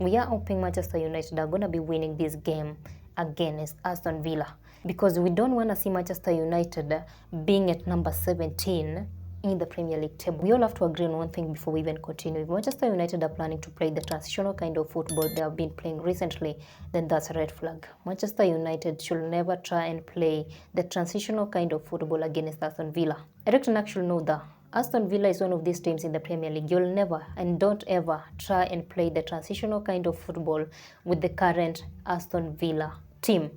We are hoping Manchester United are going to be winning this game against Aston Villa, because we don't want to see Manchester United being at number 17 in the Premier League table. We all have to agree on one thing before we even continue. If Manchester United are planning to play the transitional kind of football they have been playing recently, then that's a red flag. Manchester United should never try and play the transitional kind of football against Aston Villa. Eric Ten Hag should know that Aston Villa is one of these teams in the Premier League. You'll never and don't ever try and play the transitional kind of football with the current Aston Villa team.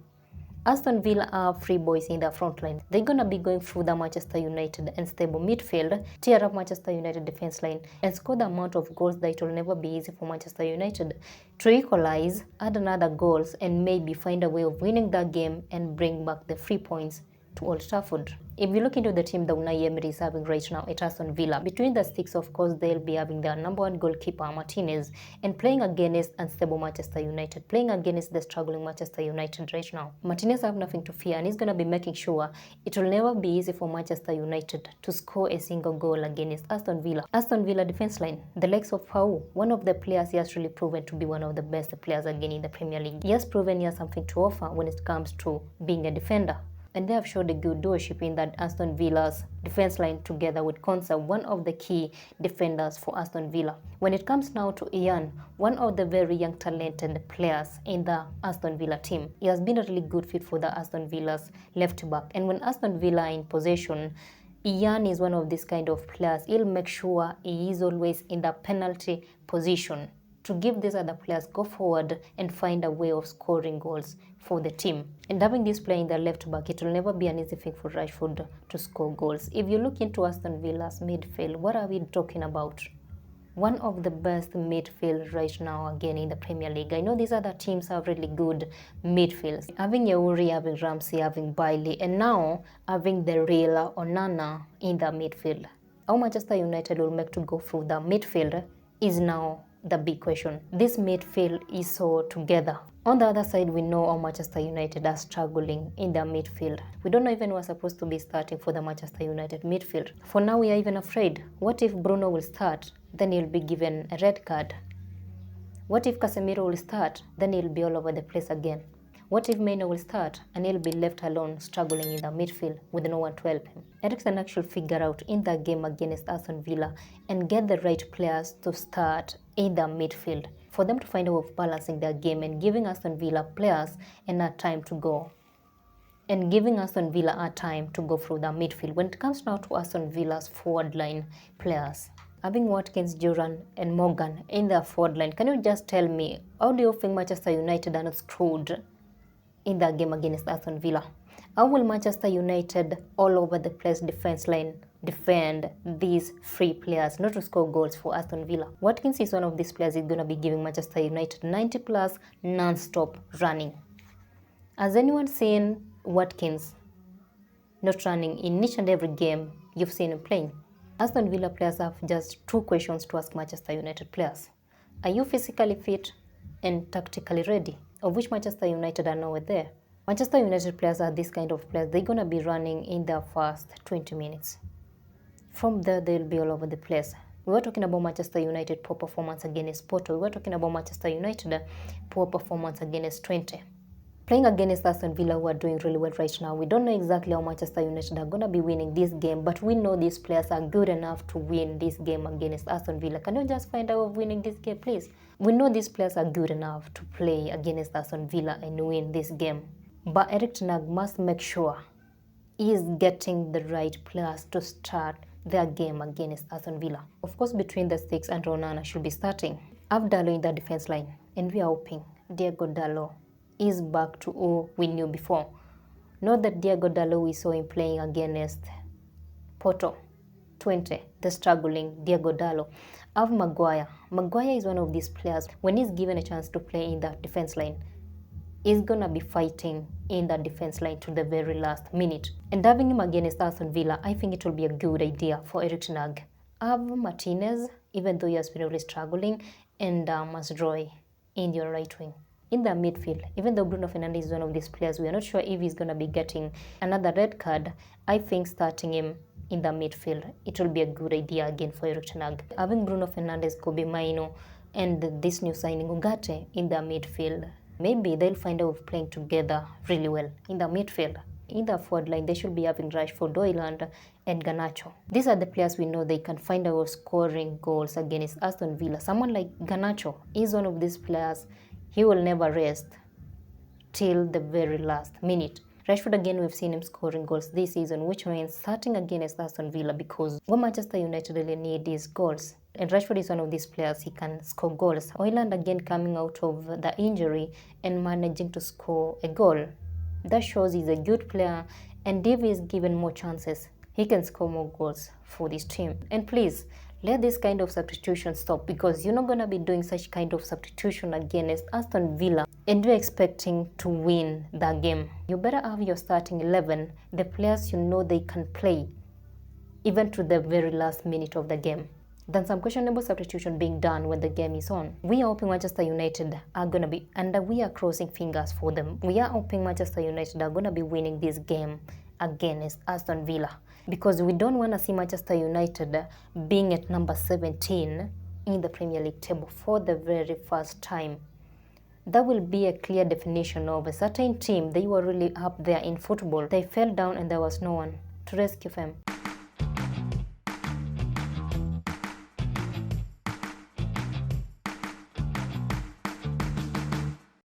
Aston Villa are free boys in the front line. They're going to be going through the Manchester United and stable midfield, tear up Manchester United defense line, and score the amount of goals that it will never be easy for Manchester United to equalize, add another goals, and maybe find a way of winning that game and bring back the 3 points to Old Trafford. If you look into the team that Unai Emery is having right now at Aston Villa, between the sticks, of course, they'll be having their number one goalkeeper, Martinez, and playing against unstable Manchester United, playing against the struggling Manchester United right now. Martinez have nothing to fear, and he's going to be making sure it will never be easy for Manchester United to score a single goal against Aston Villa. Aston Villa defense line, the likes of Pau, one of the players he has really proven to be one of the best players again in the Premier League. He has proven he has something to offer when it comes to being a defender. And they have showed a good doorship in that Aston Villa's defense line together with Konsa, one of the key defenders for Aston Villa. When it comes now to Ian, one of the very young talented players in the Aston Villa team, he has been a really good fit for the Aston Villa's left back. And when Aston Villa are in possession, Ian is one of these kind of players. He'll make sure he is always in the penalty position to give these other players go forward and find a way of scoring goals for the team. And having this player in the left back, it will never be an easy thing for Rashford to score goals. If you look into Aston Villa's midfield, what are we talking about? One of the best midfield right now again in the Premier League. I know these other teams have really good midfields. Having Yauri, having Ramsey, having Bailey, and now having the real Onana in the midfield. How Manchester United will make to go through the midfield is now the big question. This midfield is so together. On the other side, we know how Manchester United are struggling in their midfield. We don't know even who are supposed to be starting for the Manchester United midfield. For now, we are even afraid. What if Bruno will start? Then he'll be given a red card. What if Casemiro will start? Then he'll be all over the place again. What if Maino will start and he'll be left alone struggling in the midfield with no one to help him? Eric Ten Hag should figure out in the game against Aston Villa and get the right players to start in the midfield for them to find a way of balancing their game and giving Aston Villa players enough time to go. And giving Aston Villa a time to go through the midfield. When it comes now to Aston Villa's forward line players, having Watkins, Duran, and Morgan in their forward line, can you just tell me, how do you think Manchester United are not screwed in the game against Aston Villa? How will Manchester United all over the place defense line defend these three players not to score goals for Aston Villa? Watkins is one of these players is going to be giving Manchester United 90 plus non-stop running. Has anyone seen Watkins not running in each and every game you've seen him playing? Aston Villa players have just two questions to ask Manchester United players. Are you physically fit and tactically ready? Of which Manchester United are nowhere there. Manchester United players are this kind of players. They're going to be running in their first 20 minutes. From there, they'll be all over the place. We were talking about Manchester United poor performance against Porto. We were talking about Manchester United poor performance against Twente. Playing against Aston Villa, who are doing really well right now. We don't know exactly how Manchester United are going to be winning this game, but we know these players are good enough to win this game against Aston Villa. Can you just find out of winning this game, please? We know these players are good enough to play against Aston Villa and win this game. But Eric Ten Hag must make sure he is getting the right players to start their game against Aston Villa. Of course, between the sticks, and Onana should be starting. Have Dalot in the defense line, and we are hoping Diego Dalot is back to who we knew before. Not that Diego Dalot we saw him playing against Porto, Twente, the struggling Diego Dalot. Have Maguire. Maguire is one of these players, when he's given a chance to play in the defense line, he's gonna be fighting in the defense line to the very last minute. And having him against Aston Villa, I think it will be a good idea for Eric Ten Hag. Have Martinez, even though he has been really struggling, and Masroy in your right wing. In the midfield, even though Bruno Fernandes is one of these players, we are not sure if he's going to be getting another red card. I think starting him in the midfield, it will be a good idea again for Eric Ten Hag. Having Bruno Fernandes, Kobe Maino, and this new signing Ugarte in their midfield. Maybe they'll find a way of playing together really well in the midfield. In the forward line, they should be having Rashford, Højlund, and Garnacho. These are the players we know they can find a way of scoring goals against Aston Villa. Someone like Garnacho is one of these players. He will never rest till the very last minute. Rashford, again, we've seen him scoring goals this season, which means starting against Aston Villa, because what Manchester United really need is goals. And Rashford is one of these players, he can score goals. Højlund, again, coming out of the injury and managing to score a goal. That shows he's a good player, and if he's given more chances, he can score more goals for this team. And please, let this kind of substitution stop, because you're not going to be doing such kind of substitution against Aston Villa and you're expecting to win that game. You better have your starting 11, the players you know they can play, even to the very last minute of the game, than some questionable substitution being done when the game is on. We are hoping Manchester United are going to be, and we are crossing fingers for them. We are hoping Manchester United are going to be winning this game against Aston Villa, because we don't want to see Manchester United being at number 17 in the Premier League table for the very first time. That will be a clear definition of a certain team. They were really up there in football. They fell down and there was no one to rescue them.